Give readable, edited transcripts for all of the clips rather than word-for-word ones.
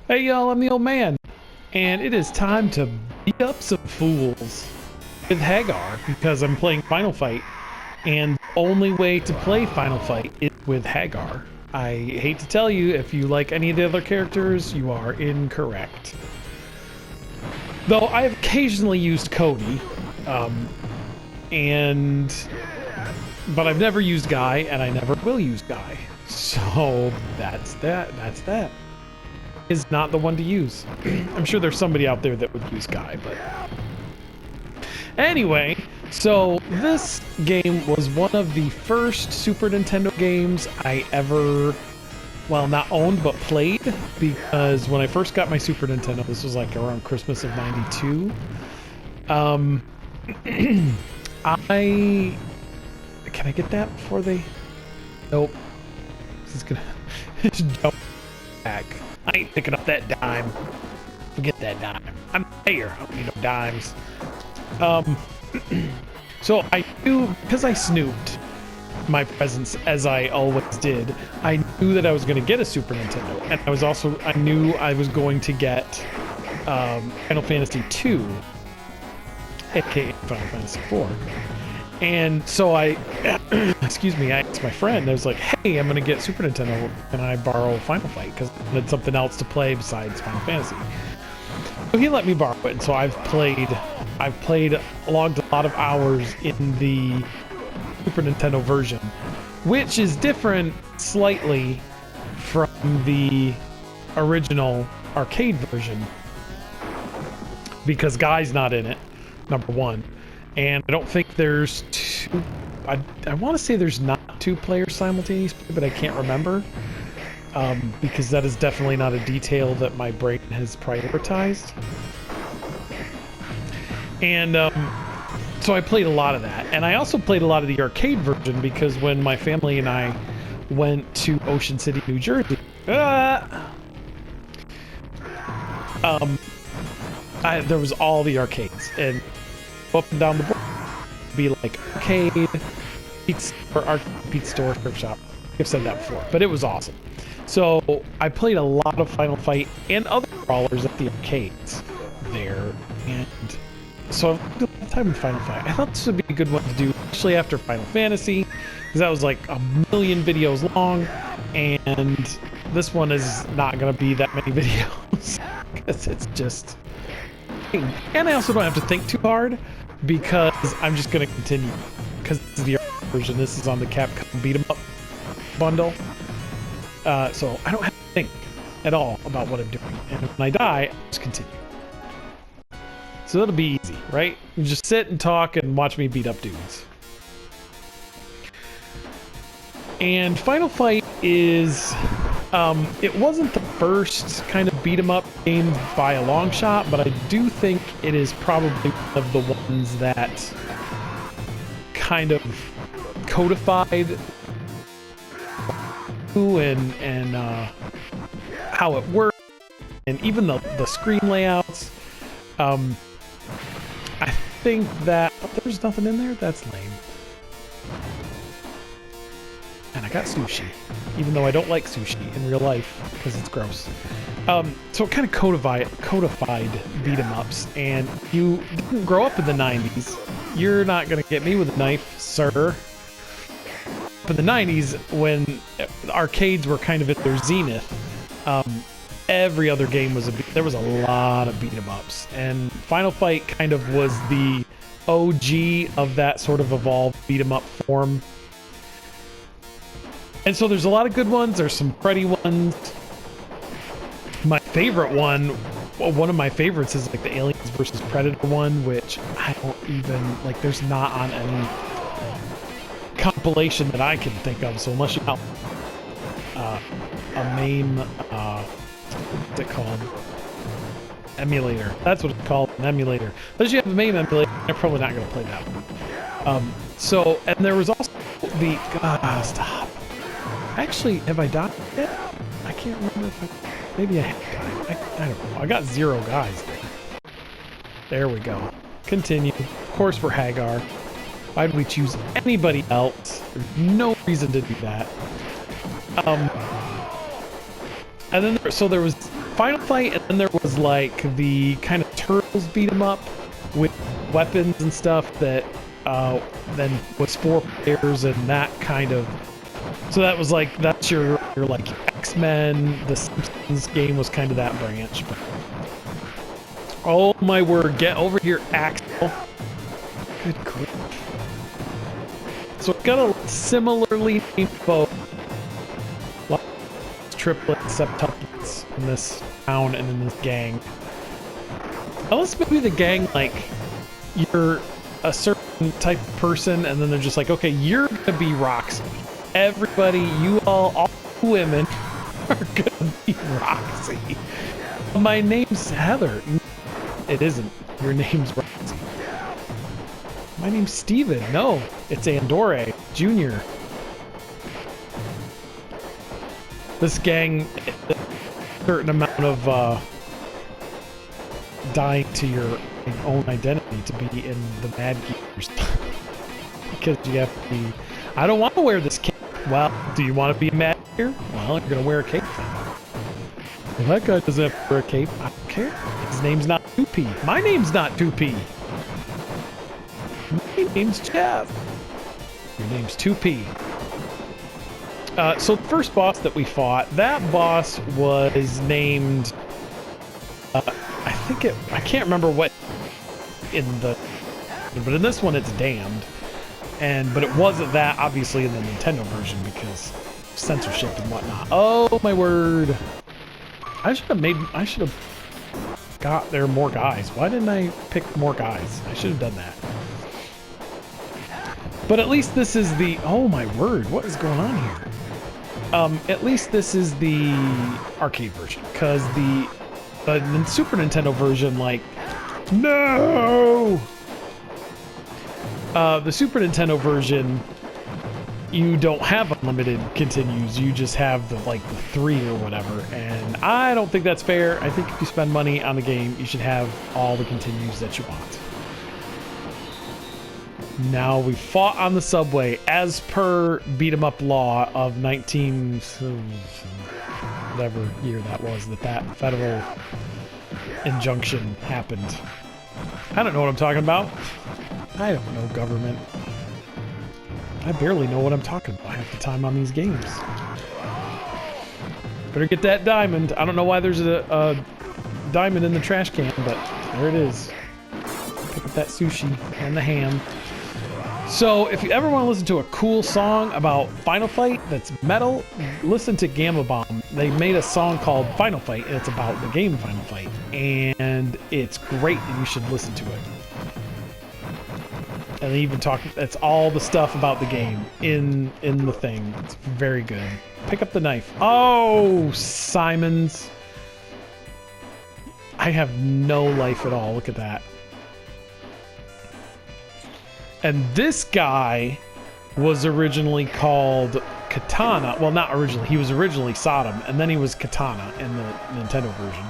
Hey y'all, I'm the old man, and it is time to beat up some fools with Hagar because I'm playing Final Fight, and the only way to play Final Fight is with Hagar. I hate to tell you, if you like any of the other characters, you are incorrect. Though I have occasionally used Cody, but I've never used Guy, and I never will use Guy. So that's that. That's that. Is not the one to use. I'm sure there's somebody out there that would use Guy, but anyway, so this game was one of the first Super Nintendo games I ever, well, not owned, but played, because when I first got my Super Nintendo, this was like around Christmas of '92, can I get that before they, nope, this is gonna just jump back. I ain't picking up that dime. Forget that dime. I'm here. I don't need no dimes. So I knew, because I snooped my presents as I always did, I knew that I was going to get a Super Nintendo, and I knew I was going to get Final Fantasy II, aka Final Fantasy IV. And so I, excuse me, I asked my friend, I was like, hey, I'm going to get Super Nintendo, can I borrow Final Fight? Because I had something else to play besides Final Fantasy. So he let me borrow it, and so I've logged a lot of hours in the Super Nintendo version, which is different slightly from the original arcade version, because Guy's not in it, number one. And I don't think there's two. I want to say there's not two players simultaneously, but I can't remember, because that is definitely not a detail that my brain has prioritized. And so I played a lot of that, and I also played a lot of the arcade version, because when my family and I went to Ocean City, New Jersey, there was all the arcades, and up and down the board be like arcade, pizza, or arcade, pizza store, strip shop. I've said that before, but it was awesome. So I played a lot of Final Fight and other brawlers at the arcades there, and so I've had a lot of time in Final Fight. I thought this would be a good one to do, especially after Final Fantasy, because that was like a million videos long, and this one is not going to be that many videos, because it's just, and I also don't have to think too hard, because I'm just going to continue, because this is the version. This is on the Capcom Beat 'em Up bundle, so I don't have to think at all about what I'm doing, and when I die, I'll just continue. So that'll be easy, right? You just sit and talk and watch me beat up dudes. And Final Fight is, it wasn't the first kind of beat 'em up game by a long shot, but I do think it is probably one of the ones that kind of codified who and how it works, and even the screen layouts. I think that, oh, there's nothing in there? That's lame. And I got sushi, even though I don't like sushi in real life because it's gross. So it kind of codified beat 'em ups, and you didn't grow up in the 90s. You're not gonna get me with a knife, sir. But in the 90s, when arcades were kind of at their zenith, every other game was there was a lot of beat 'em ups, and Final Fight kind of was the OG of that sort of evolved beat 'em up form. And so there's a lot of good ones. There's some cruddy ones. My favorite one of my favorites is like the Aliens versus Predator one, which I don't even, like, there's not on any compilation that I can think of. So unless you have a MAME, what's it called? Emulator. That's what it's called, an emulator. Unless you have a MAME emulator, you're probably not going to play that one. So, and there was also the, stop. Actually, have I died yet? I can't remember if maybe I have died. I don't know. I got 0 guys there. There we go. Continue. Of course we're Hagar. Why'd we choose anybody else? There's no reason to do that. And then, so there was Final Fight, and then there was like the kind of Turtles beat 'em up with weapons and stuff that then was 4 players and that kind of. So that was like, that's your like X-Men. The Simpsons game was kind of that branch. But, oh my word! Get over here, Axel. Good grief. So I've got a similarly named foe. Triplets, septuplets in this town and in this gang. Unless maybe the gang, like, you're a certain type of person and then they're just like, okay, you're gonna be Roxy. Everybody, you all women are gonna be Roxy. My name's Heather. It isn't. Your name's Roxy. My name's Steven. No, it's Andore Jr. This gang, a certain amount of dying to your own identity to be in the Mad Gears. Because you have to be, I don't want to wear this cape. Well, do you want to be a Mad Gear? Well, you're going to wear a cape then. Well, that guy doesn't have to wear a cape. I don't care. His name's not 2P. My name's not 2P. My name's Jeff. Your name's 2P. So the first boss that we fought, that boss was named, I can't remember what but in this one it's Damned. But it wasn't that obviously in the Nintendo version because censorship and whatnot. Oh my word. I should have got there more guys. Why didn't I pick more guys? I should have done that. But at least this is the, oh my word, what is going on here? At least this is the arcade version, because the Super Nintendo version, like, no! The Super Nintendo version, you don't have unlimited continues, you just have the 3 or whatever, and I don't think that's fair. I think if you spend money on the game, you should have all the continues that you want. Now we fought on the subway as per beat 'em up law of 19 whatever year that was that federal injunction happened. I don't know what I'm talking about. I don't know government. I barely know what I'm talking about half the time on these games. Better get that diamond. I don't know why there's a diamond in the trash can, but there it is. Pick up that sushi and the ham. So, if you ever want to listen to a cool song about Final Fight that's metal, listen to Gamma Bomb. They made a song called Final Fight, and it's about the game Final Fight. And it's great, and you should listen to it. And they even talk, it's all the stuff about the game in the thing. It's very good. Pick up the knife. Oh, Simons. I have no life at all. Look at that. And this guy was originally called Katana. Well, not originally. He was originally Sodom, and then he was Katana in the Nintendo version.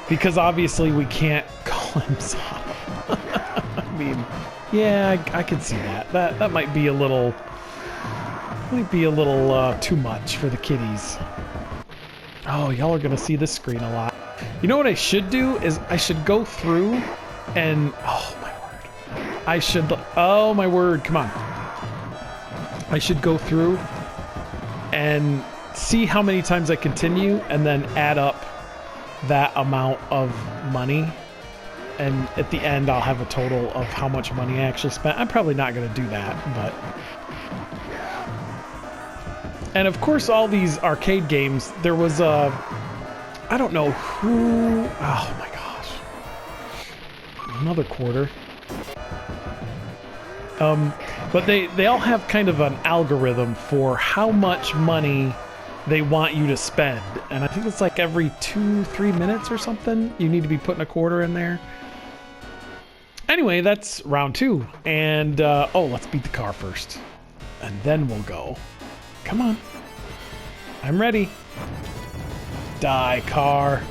Because obviously we can't call him Sodom. I mean, yeah, I can see that. That might be a little too much for the kiddies. Oh, y'all are gonna see this screen a lot. You know what I should do is I should go through and oh my word, come on. I should go through and see how many times I continue and then add up that amount of money. And at the end, I'll have a total of how much money I actually spent. I'm probably not going to do that, but... And of course, all these arcade games, there was a... I don't know who... Oh my gosh. Another quarter. But they all have kind of an algorithm for how much money they want you to spend. And I think it's like every 2-3 minutes or something, you need to be putting a quarter in there. Anyway, that's round 2. And, oh, let's beat the car first. And then we'll go. Come on. I'm ready. Die, car.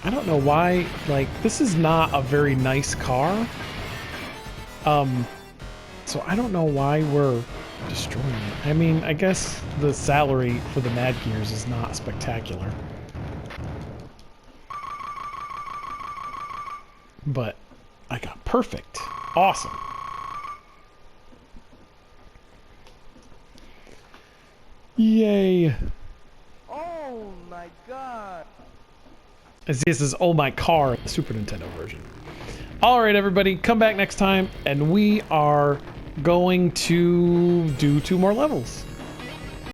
I don't know why, like, this is not a very nice car. So I don't know why we're destroying it. I mean, I guess the salary for the Mad Gears is not spectacular. But I got perfect. Awesome. Yay. Oh my god. As this is Oh My Car, the Super Nintendo version. Alright everybody, come back next time and we are going to do 2 more levels.